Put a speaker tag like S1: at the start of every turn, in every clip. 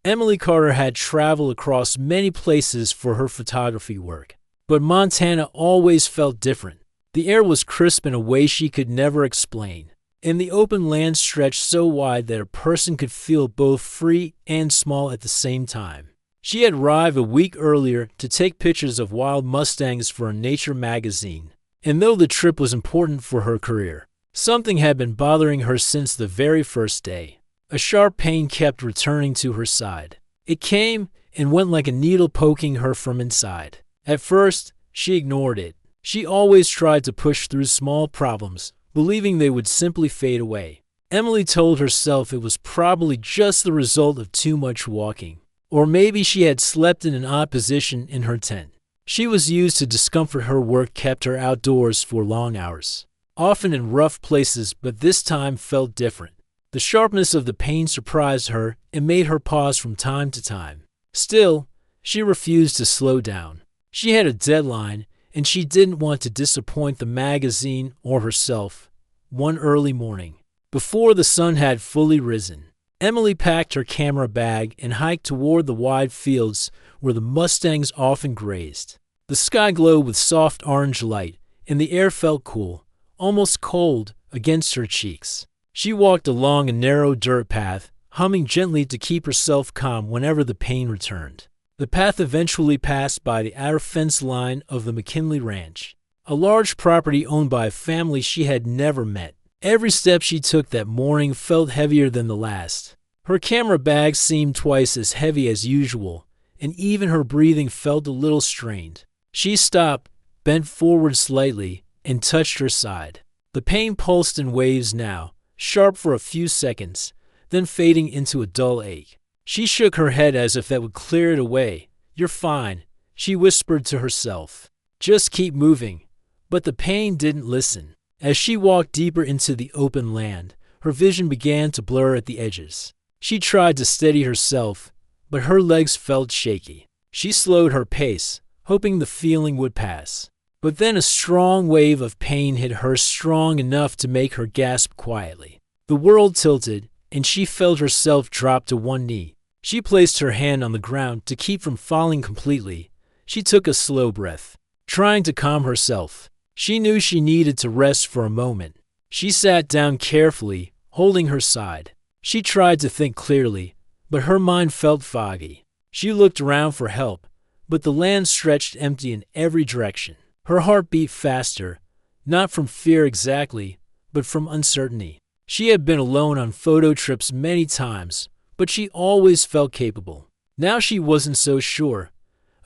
S1: Emily Carter had traveled across many places for her photography work, but Montana always felt different. The air was crisp in a way she could never explain, and the open land stretched so wide that a person could feel both free and small at the same time. She had arrived a week earlier to take pictures of wild mustangs for a nature magazine, and though the trip was important for her career, something had been bothering her since the very first day. A sharp pain kept returning to her side. It came and went like a needle poking her from inside. At first, she ignored it. She always tried to push through small problems, believing they would simply fade away. Emily told herself it was probably just the result of too much walking, or maybe she had slept in an odd position in her tent. She was used to discomfort. Her work kept her outdoors for long hours, often in rough places, but this time felt different. The sharpness of the pain surprised her and made her pause from time to time. Still, she refused to slow down. She had a deadline, and she didn't want to disappoint the magazine or herself. One early morning, before the sun had fully risen, Emily packed her camera bag and hiked toward the wide fields where the mustangs often grazed. The sky glowed with soft orange light, and the air felt cool, almost cold, against her cheeks. She walked along a narrow dirt path, humming gently to keep herself calm whenever the pain returned. The path eventually passed by the outer fence line of the McKinley Ranch, a large property owned by a family she had never met. Every step she took that morning felt heavier than the last. Her camera bag seemed twice as heavy as usual, and even her breathing felt a little strained. She stopped, bent forward slightly, and touched her side. The pain pulsed in waves now, sharp for a few seconds, then fading into a dull ache. She shook her head as if that would clear it away. "You're fine," she whispered to herself. "Just keep moving." But the pain didn't listen. As she walked deeper into the open land, her vision began to blur at the edges. She tried to steady herself, but her legs felt shaky. She slowed her pace, hoping the feeling would pass. But then a strong wave of pain hit her, strong enough to make her gasp quietly. The world tilted, and she felt herself drop to one knee. She placed her hand on the ground to keep from falling completely. She took a slow breath, trying to calm herself. She knew she needed to rest for a moment. She sat down carefully, holding her side. She tried to think clearly, but her mind felt foggy. She looked around for help, but the land stretched empty in every direction. Her heart beat faster, not from fear exactly, but from uncertainty. She had been alone on photo trips many times, but she always felt capable. Now she wasn't so sure.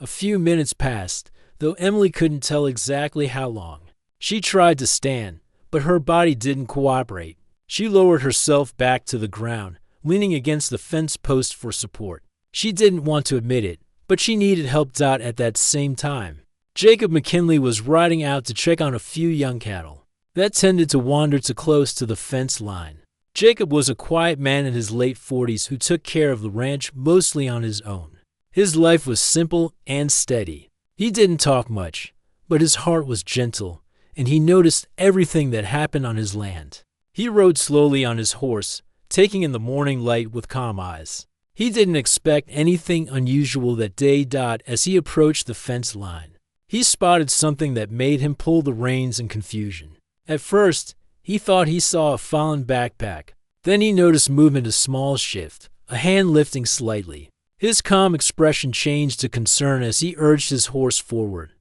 S1: A few minutes passed, though Emily couldn't tell exactly how long. She tried to stand, but her body didn't cooperate. She lowered herself back to the ground, leaning against the fence post for support. She didn't want to admit it, but she needed help. At that same time, Jacob McKinley was riding out to check on a few young cattle that tended to wander too close to the fence line. Jacob was a quiet man in his late 40s who took care of the ranch mostly on his own. His life was simple and steady. He didn't talk much, but his heart was gentle, and he noticed everything that happened on his land. He rode slowly on his horse, taking in the morning light with calm eyes. He didn't expect anything unusual that day. As he approached the fence line, he spotted something that made him pull the reins in confusion. At first, he thought he saw a fallen backpack. Then he noticed movement, a small shift, a hand lifting slightly. His calm expression changed to concern as he urged his horse forward.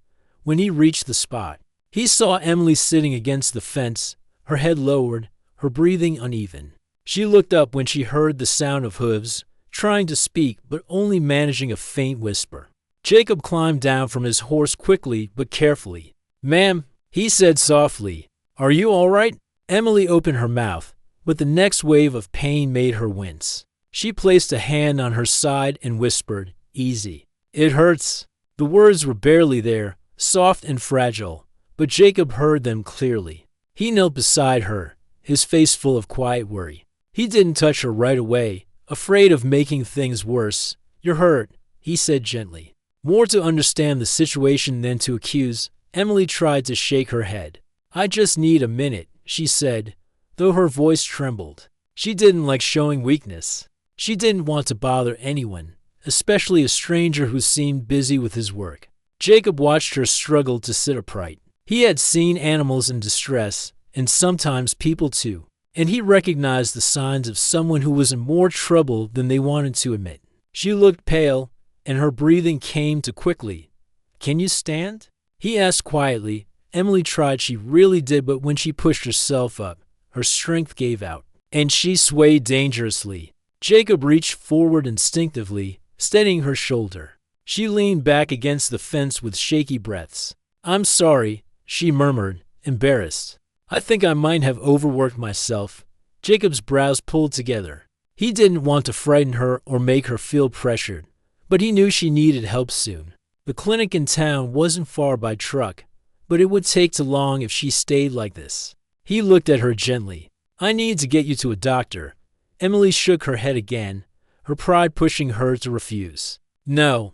S1: When he reached the spot, he saw Emily sitting against the fence, her head lowered, her breathing uneven. She looked up when she heard the sound of hooves, trying to speak but only managing a faint whisper. Jacob climbed down from his horse quickly but carefully. "Ma'am," he said softly, "are you all right?" Emily opened her mouth, but the next wave of pain made her wince. She placed a hand on her side and whispered, "Easy. It hurts." The words were barely there, soft and fragile, but Jacob heard them clearly. He knelt beside her, his face full of quiet worry. He didn't touch her right away, afraid of making things worse. "You're hurt," he said gently. More to understand the situation than to accuse, Emily tried to shake her head. "I just need a minute," she said, though her voice trembled. She didn't like showing weakness. She didn't want to bother anyone, especially a stranger who seemed busy with his work. Jacob watched her struggle to sit upright. He had seen animals in distress, and sometimes people too, and he recognized the signs of someone who was in more trouble than they wanted to admit. She looked pale, and her breathing came too quickly. "Can you stand?" he asked quietly. Emily tried, she really did, but when she pushed herself up, her strength gave out, and she swayed dangerously. Jacob reached forward instinctively, steadying her shoulder. She leaned back against the fence with shaky breaths. "I'm sorry," she murmured, embarrassed. "I think I might have overworked myself." Jacob's brows pulled together. He didn't want to frighten her or make her feel pressured, but he knew she needed help soon. The clinic in town wasn't far by truck, but it would take too long if she stayed like this. He looked at her gently. "I need to get you to a doctor." Emily shook her head again, her pride pushing her to refuse. No,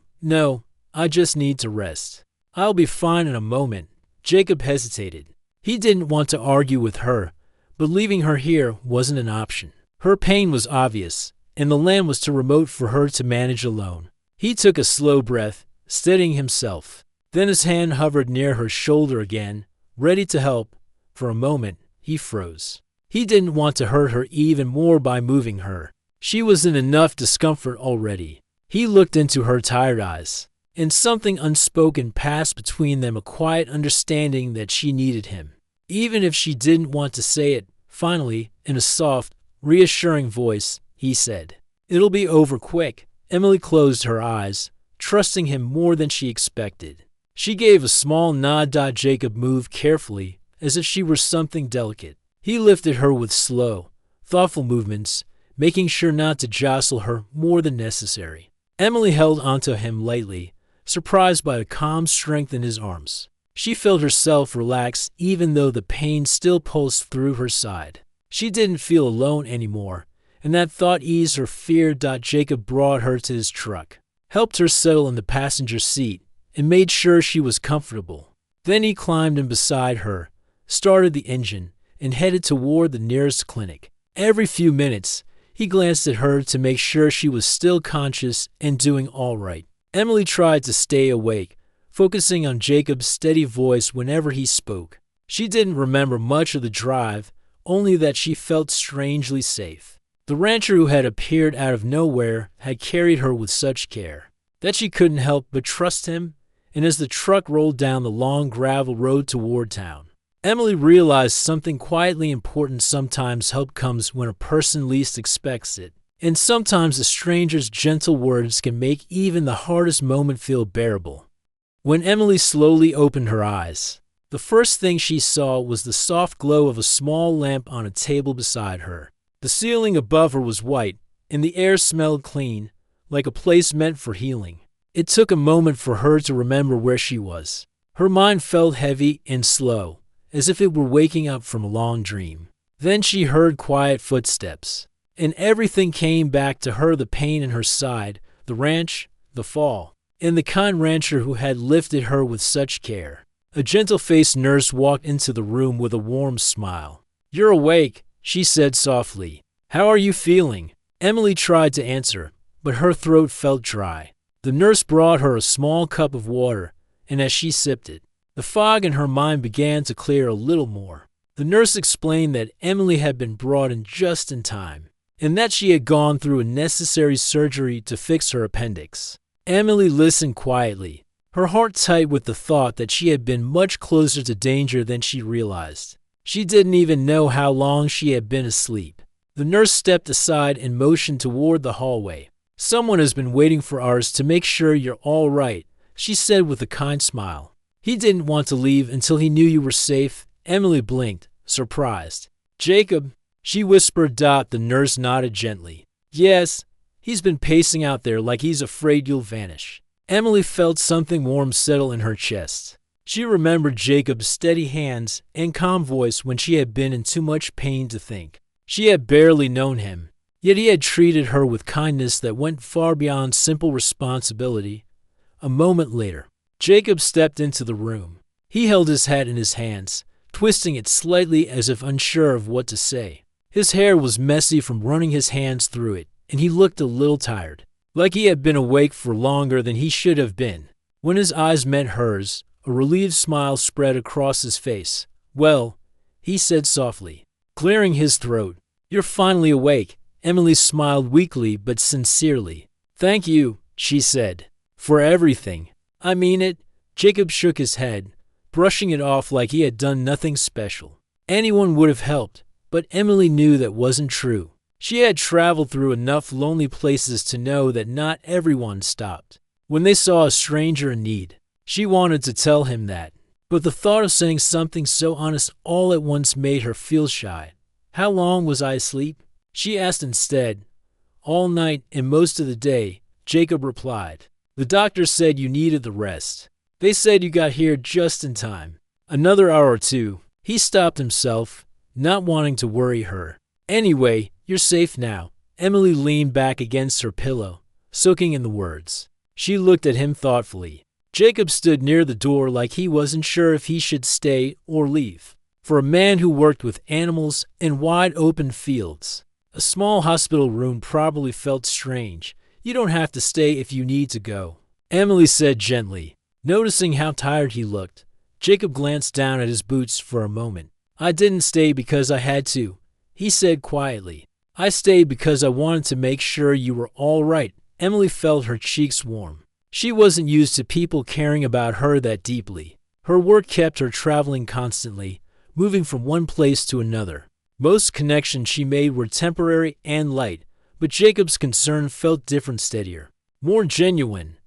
S1: I just need to rest. I'll be fine in a moment." Jacob hesitated. He didn't want to argue with her, but leaving her here wasn't an option. Her pain was obvious, and the land was too remote for her to manage alone. He took a slow breath, steadying himself. Then his hand hovered near her shoulder again, ready to help. For a moment, he froze. He didn't want to hurt her even more by moving her. She was in enough discomfort already. He looked into her tired eyes, and something unspoken passed between them, a quiet understanding that she needed him. Even if she didn't want to say it, finally, in a soft, reassuring voice, he said, "It'll be over quick." Emily closed her eyes, trusting him more than she expected. She gave a small nod. Jacob moved carefully, as if she were something delicate. He lifted her with slow, thoughtful movements, making sure not to jostle her more than necessary. Emily held onto him lightly, surprised by the calm strength in his arms. She felt herself relax even though the pain still pulsed through her side. She didn't feel alone anymore, and that thought eased her fear. Jacob brought her to his truck, helped her settle in the passenger seat, and made sure she was comfortable. Then he climbed in beside her, started the engine, and headed toward the nearest clinic. Every few minutes, he glanced at her to make sure she was still conscious and doing all right. Emily tried to stay awake, focusing on Jacob's steady voice whenever he spoke. She didn't remember much of the drive, only that she felt strangely safe. The rancher who had appeared out of nowhere had carried her with such care that she couldn't help but trust him, and as the truck rolled down the long gravel road toward town, Emily realized something quietly important. Sometimes help comes when a person least expects it, and sometimes a stranger's gentle words can make even the hardest moment feel bearable. When Emily slowly opened her eyes, the first thing she saw was the soft glow of a small lamp on a table beside her. The ceiling above her was white, and the air smelled clean, like a place meant for healing. It took a moment for her to remember where she was. Her mind felt heavy and slow, as if it were waking up from a long dream. Then she heard quiet footsteps, and everything came back to her: the pain in her side, the ranch, the fall, and the kind rancher who had lifted her with such care. A gentle-faced nurse walked into the room with a warm smile. "You're awake," she said softly. "How are you feeling?" Emily tried to answer, but her throat felt dry. The nurse brought her a small cup of water, and as she sipped it, the fog in her mind began to clear a little more. The nurse explained that Emily had been brought in just in time, and that she had gone through a necessary surgery to fix her appendix. Emily listened quietly, her heart tight with the thought that she had been much closer to danger than she realized. She didn't even know how long she had been asleep. The nurse stepped aside and motioned toward the hallway. "Someone has been waiting for hours to make sure you're all right," she said with a kind smile. "He didn't want to leave until he knew you were safe." Emily blinked, surprised. "Jacob," she whispered. The nurse nodded gently. "Yes, he's been pacing out there like he's afraid you'll vanish." Emily felt something warm settle in her chest. She remembered Jacob's steady hands and calm voice when she had been in too much pain to think. She had barely known him, yet he had treated her with kindness that went far beyond simple responsibility. A moment later, Jacob stepped into the room. He held his hat in his hands, twisting it slightly as if unsure of what to say. His hair was messy from running his hands through it, and he looked a little tired, like he had been awake for longer than he should have been. When his eyes met hers, a relieved smile spread across his face. "Well," he said softly, clearing his throat. "You're finally awake." Emily smiled weakly but sincerely. "Thank you," she said, "for everything." "I mean it." Jacob shook his head, brushing it off like he had done nothing special. Anyone would have helped, but Emily knew that wasn't true. She had traveled through enough lonely places to know that not everyone stopped when they saw a stranger in need. She wanted to tell him that, but the thought of saying something so honest all at once made her feel shy. "How long was I asleep?" she asked instead. "All night and most of the day," Jacob replied. "The doctor said you needed the rest. They said you got here just in time." "Another hour or two." He stopped himself, not wanting to worry her. "Anyway, you're safe now." Emily leaned back against her pillow, soaking in the words. She looked at him thoughtfully. Jacob stood near the door like he wasn't sure if he should stay or leave. For a man who worked with animals in wide open fields, a small hospital room probably felt strange. "You don't have to stay if you need to go," Emily said gently. Noticing how tired he looked, Jacob glanced down at his boots for a moment. "I didn't stay because I had to," he said quietly. "I stayed because I wanted to make sure you were all right." Emily felt her cheeks warm. She wasn't used to people caring about her that deeply. Her work kept her traveling constantly, moving from one place to another. Most connections she made were temporary and light, but Jacob's concern felt different, steadier, more genuine.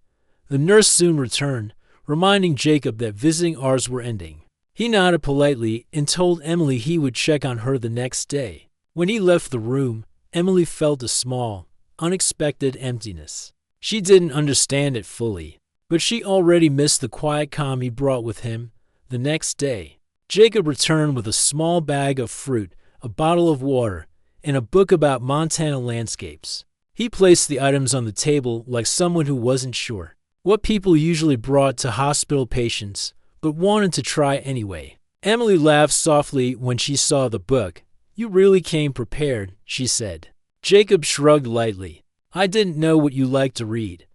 S1: The nurse soon returned, reminding Jacob that visiting hours were ending. He nodded politely and told Emily he would check on her the next day. When he left the room, Emily felt a small, unexpected emptiness. She didn't understand it fully, but she already missed the quiet calm he brought with him. The next day, Jacob returned with a small bag of fruit, a bottle of water, and a book about Montana landscapes. He placed the items on the table like someone who wasn't sure what people usually brought to hospital patients, but wanted to try anyway. Emily laughed softly when she saw the book. "You really came prepared," she said. Jacob shrugged lightly. "I didn't know what you liked to read."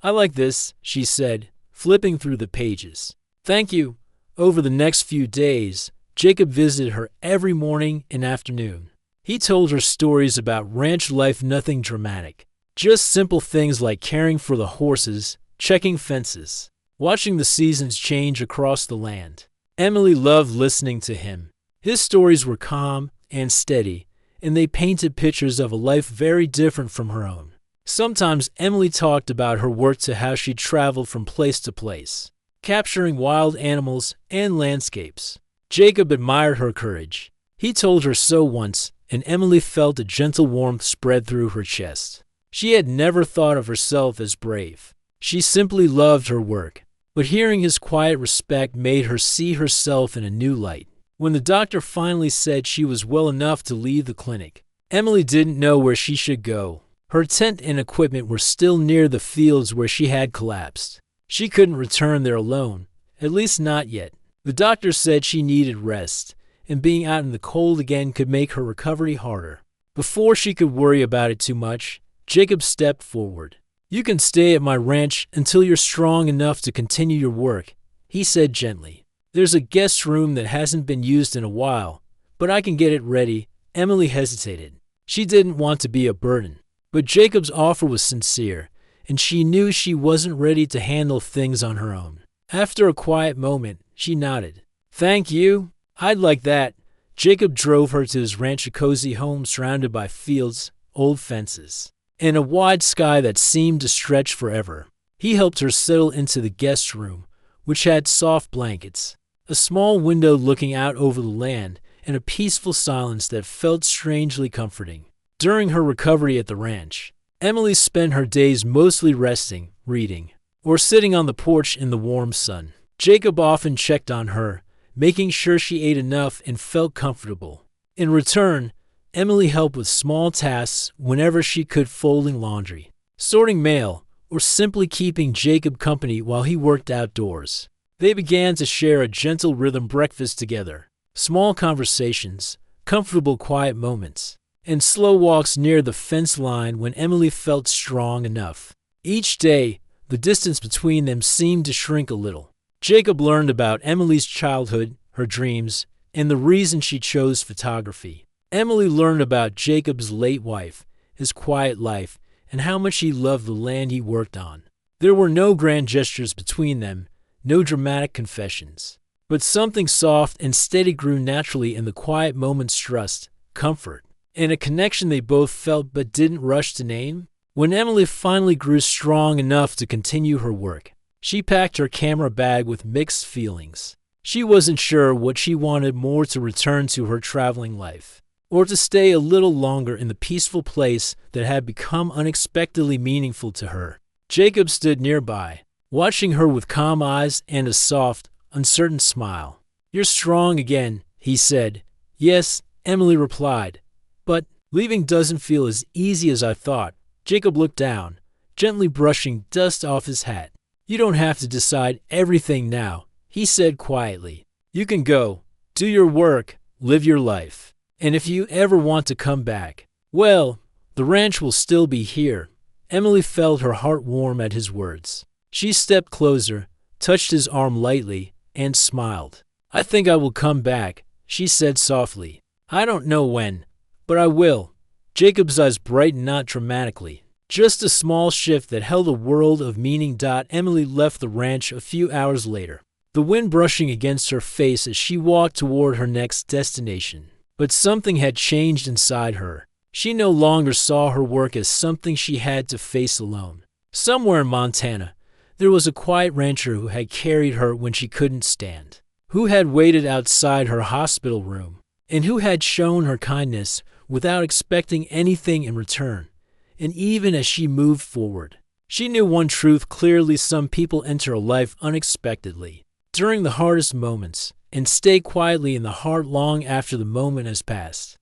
S1: "I like this," she said, flipping through the pages. "Thank you." Over the next few days, Jacob visited her every morning and afternoon. He told her stories about ranch life, nothing dramatic, just simple things like caring for the horses, checking fences, watching the seasons change across the land. Emily loved listening to him. His stories were calm and steady, and they painted pictures of a life very different from her own. Sometimes Emily talked about her work to how she traveled from place to place, capturing wild animals and landscapes. Jacob admired her courage. He told her so once, and Emily felt a gentle warmth spread through her chest. She had never thought of herself as brave. She simply loved her work. But hearing his quiet respect made her see herself in a new light. When the doctor finally said she was well enough to leave the clinic, Emily didn't know where she should go. Her tent and equipment were still near the fields where she had collapsed. She couldn't return there alone, at least not yet. The doctor said she needed rest, and being out in the cold again could make her recovery harder. Before she could worry about it too much, Jacob stepped forward. "You can stay at my ranch until you're strong enough to continue your work," he said gently. "There's a guest room that hasn't been used in a while, but I can get it ready." Emily hesitated. She didn't want to be a burden, but Jacob's offer was sincere, and she knew she wasn't ready to handle things on her own. After a quiet moment, she nodded. "Thank you. I'd like that." Jacob drove her to his ranch, a cozy home surrounded by fields, old fences, and a wide sky that seemed to stretch forever. He helped her settle into the guest room, which had soft blankets, a small window looking out over the land, and a peaceful silence that felt strangely comforting. During her recovery at the ranch, Emily spent her days mostly resting, reading, or sitting on the porch in the warm sun. Jacob often checked on her, making sure she ate enough and felt comfortable. In return, Emily helped with small tasks whenever she could, folding laundry, sorting mail, or simply keeping Jacob company while he worked outdoors. They began to share a gentle rhythm breakfast together, small conversations, comfortable quiet moments. and slow walks near the fence line when Emily felt strong enough. Each day, the distance between them seemed to shrink a little. Jacob learned about Emily's childhood, her dreams, and the reason she chose photography. Emily learned about Jacob's late wife, his quiet life, and how much he loved the land he worked on. There were no grand gestures between them, no dramatic confessions. But something soft and steady grew naturally in the quiet moments, trust, comfort, and a connection they both felt but didn't rush to name. When Emily finally grew strong enough to continue her work, she packed her camera bag with mixed feelings. She wasn't sure what she wanted more: to return to her traveling life, or to stay a little longer in the peaceful place that had become unexpectedly meaningful to her. Jacob stood nearby, watching her with calm eyes and a soft, uncertain smile. "You're strong again," he said. "Yes," Emily replied, "but leaving doesn't feel as easy as I thought." Jacob looked down, gently brushing dust off his hat. "You don't have to decide everything now," he said quietly. "You can go, do your work, live your life. And if you ever want to come back, well, the ranch will still be here." Emily felt her heart warm at his words. She stepped closer, touched his arm lightly, and smiled. "I think I will come back," she said softly. "I don't know when, but I will." Jacob's eyes brightened, not dramatically, just a small shift that held a world of meaning. Emily left the ranch a few hours later, the wind brushing against her face as she walked toward her next destination. But something had changed inside her. She no longer saw her work as something she had to face alone. Somewhere in Montana, there was a quiet rancher who had carried her when she couldn't stand, who had waited outside her hospital room, and who had shown her kindness without expecting anything in return. And even as she moved forward, she knew one truth clearly: some people enter a life unexpectedly, during the hardest moments, and stay quietly in the heart long after the moment has passed.